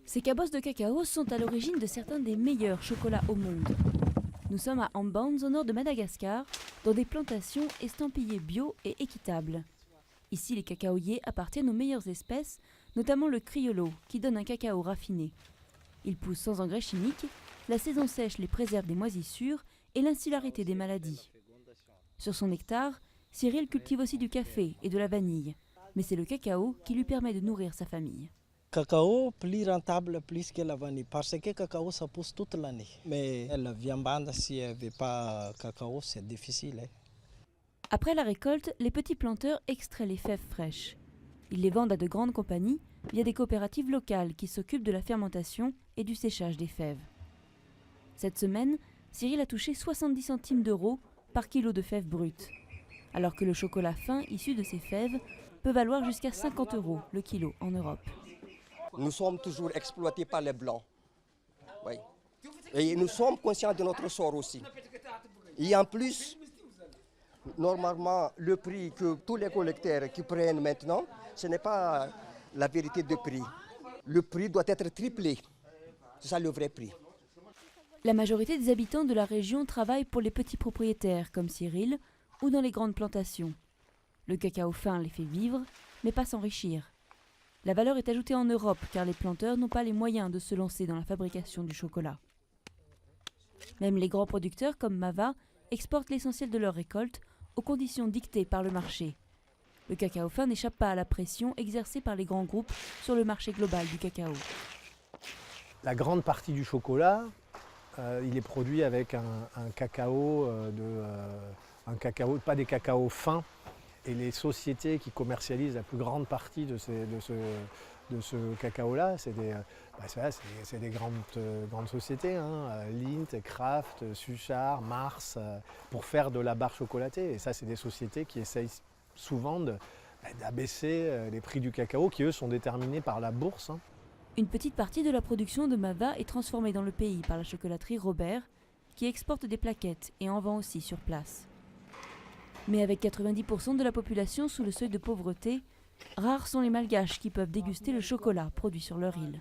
Ces cabosses de cacao sont à l'origine de certains des meilleurs chocolats au monde. Nous sommes à Ambans, au nord de Madagascar, dans des plantations estampillées bio et équitables. Ici, les cacaoyers appartiennent aux meilleures espèces, notamment le criollo, qui donne un cacao raffiné. Ils poussent sans engrais chimiques, la saison sèche les préserve des moisissures et l'insularité des maladies. Sur son hectare, Cyril cultive aussi du café et de la vanille, mais c'est le cacao qui lui permet de nourrir sa famille. Cacao plus rentable plus que la vanille parce que le cacao ça pousse toute l'année. Mais la viande, si elle ne veut pas cacao, c'est difficile. Après la récolte, les petits planteurs extraient les fèves fraîches. Ils les vendent à de grandes compagnies via des coopératives locales qui s'occupent de la fermentation et du séchage des fèves. Cette semaine, Cyril a touché 70 centimes d'euros par kilo de fèves brutes, alors que le chocolat fin issu de ces fèves peut valoir jusqu'à 50 euros le kilo en Europe. Nous sommes toujours exploités par les Blancs. Oui. Et nous sommes conscients de notre sort aussi. Et en plus, normalement, le prix que tous les collecteurs qui prennent maintenant, ce n'est pas la vérité de prix. Le prix doit être triplé. C'est ça le vrai prix. La majorité des habitants de la région travaillent pour les petits propriétaires comme Cyril ou dans les grandes plantations. Le cacao fin les fait vivre, mais pas s'enrichir. La valeur est ajoutée en Europe car les planteurs n'ont pas les moyens de se lancer dans la fabrication du chocolat. Même les grands producteurs comme Mava exportent l'essentiel de leur récolte aux conditions dictées par le marché. Le cacao fin n'échappe pas à la pression exercée par les grands groupes sur le marché global du cacao. La grande partie du chocolat, il est produit avec un cacao, pas des cacaos fins. Et les sociétés qui commercialisent la plus grande partie de ce cacao-là, c'est des grandes sociétés, Lindt, Kraft, Suchard, Mars, pour faire de la barre chocolatée. Et ça, c'est des sociétés qui essayent souvent d'abaisser les prix du cacao, qui eux sont déterminés par la bourse. Une petite partie de la production de Mava est transformée dans le pays par la chocolaterie Robert, qui exporte des plaquettes et en vend aussi sur place. Mais avec 90% de la population sous le seuil de pauvreté, rares sont les Malgaches qui peuvent déguster le chocolat produit sur leur île.